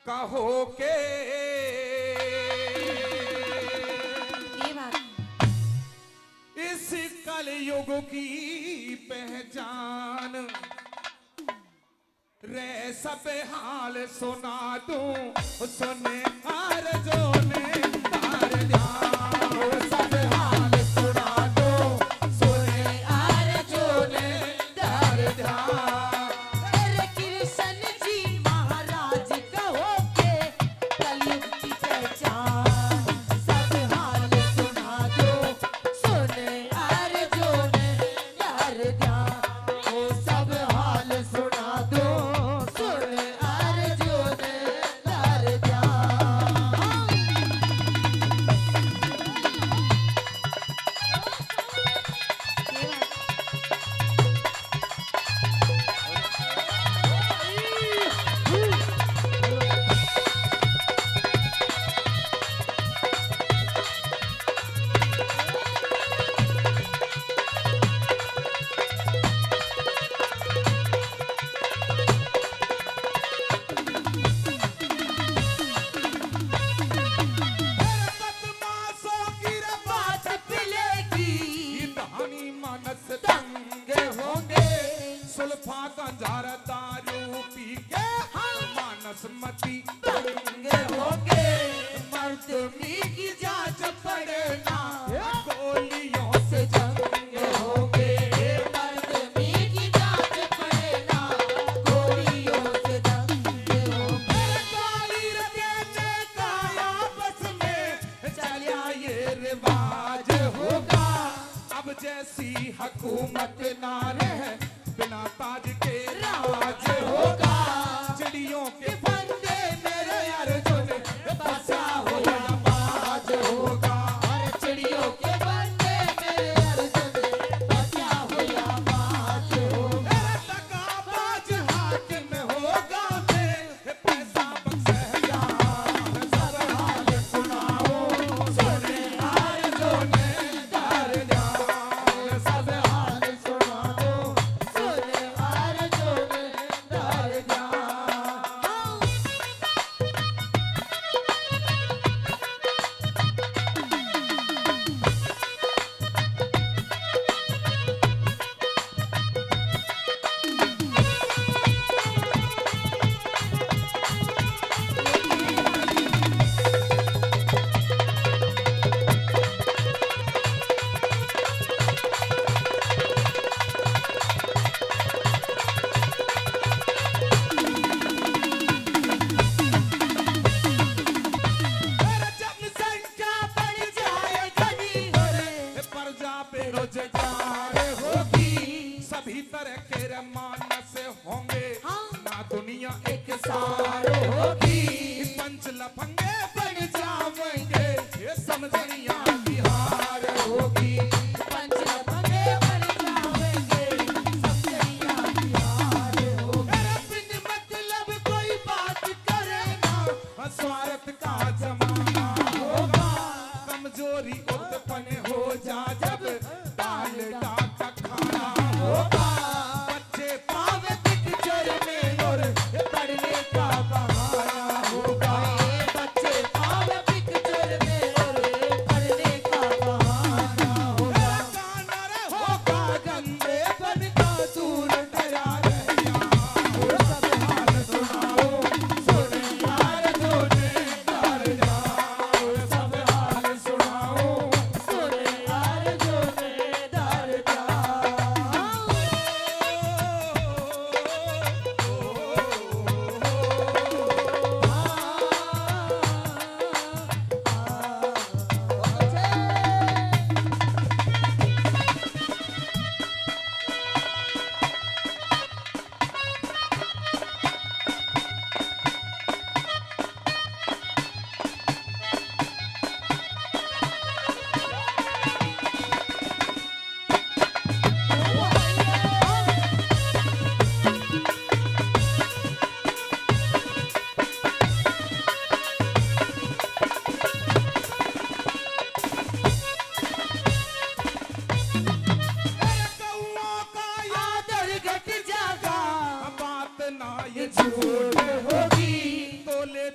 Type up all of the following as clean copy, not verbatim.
कहो के इस कलयुग की पहचान रे सब हाल सुना दूं सुने हर जो ने तार ध्यान सब हाल सुना दूं सुने हर जो ने तार ध्यान तेरे कृष्ण जी महाराज कहो के कलयुग की पहचान सब हाल सुना दो सुने अर्जुन यार ध्यान वो सब हाल सुना दो सुने अर्जुन यार ध्यान। बदमाशों की बात पिलेगी धनी मनस दंगे होंगे सुल्फा गंजार दारू पी के मानस मती दंगे होंगे मर्दमी की जांच पड़ना गोलियों से जंग होंगे मर्दमी की जांच पड़ना गोलियों से जंग होंगे गाली देने का आपस में चलिया ये रिवाज होगा अब जैसी हुकूमत ना रहे बिना ताज के राज होगा चिड़ियों के फंदे मेरे अर्जुन बसा होगा बाज होगा और चिड़ियों के बंदे मेरे अर्जुन बचा हुआ बाज होगा मेरा टका बाज हाकिम होगा मैं पैसा बख्शेगा सब हाल सुनाओ सुने अर्जुन तार ध्यान सब हाल सुना दो सुने अर्जुन तार ध्यान। जनसंख्या बढ़ जाए घनी प्रजा बेरोजगार होगी सभी तरह के मानस होंगे ना दुनिया एक सार होगी पंच लफंगे बन जाएंगे ये समझनिया बिहार होगी पंच लफंगे बन जाएंगे समझिया बिहार होगा बिन मतलब कोई बात करे ना स्वार्थ का जमाना होगा कमजोरी उत्पन्न हो जा जब दाल का खाना होगा बच्चे पावे पिक्चर में और पढ़ने का बहाना होगा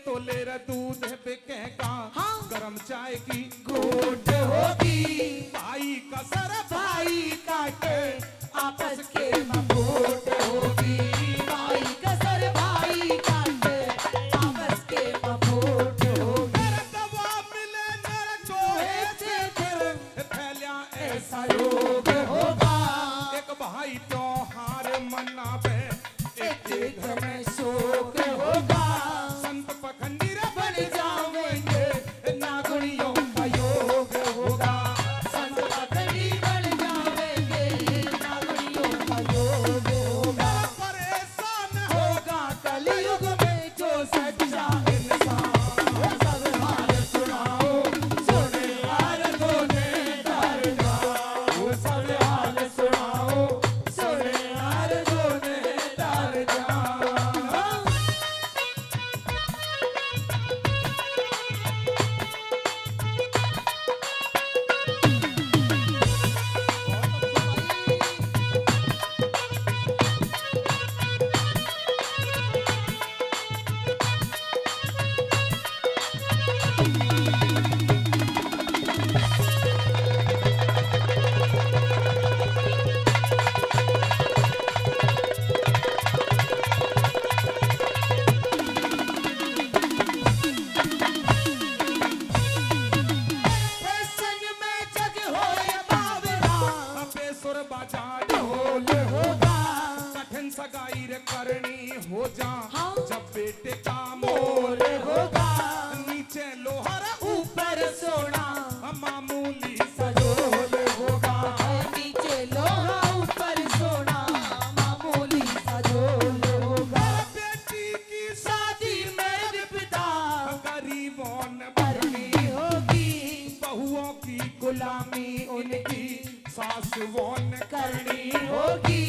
तोले रे दूध बिकेगा, हाँ। गरम चाय की घूट होगी, भाई का सर भाई काटे आपस के मबूट होगी, भाई कसर भाई काटे आपस के मबूट होगी। मेरा दवा मिले मेरा कोहे ऐसे फिर फैलिया ऐसा ऐसा योग होगा, एक भाई त्योहार मनावे, एक घर में शोक होगा, संत पखंडी रे बन जाएंगे नागुनियों का योग होगा, संत पखंडी बन जाएंगे नागुनियों का योग होगा। परेशान होगा कलयुग में जो सच्चा इंसान, सब हाल सुनाओ सुने आरज़ों ने डर जाओ, सब हाल सुनाओ सुने आरज़ों ने डर जाओ। संग में जग होए बावरा, बेसुर बाजा ढोल होगा, कठिन सगाई रे करनी हो जा, हाँ। जब बेटे का मोर होगा, नीचे लोहर ऊपर सोना मामूली सजोल होगा, नीचे लोहा ऊपर सोना मामूली सजोल होगा। बेटी की शादी में विपदा गरीबों ने भरनी होगी, बहुओं की गुलामी उनकी सासुओं ने करनी होगी,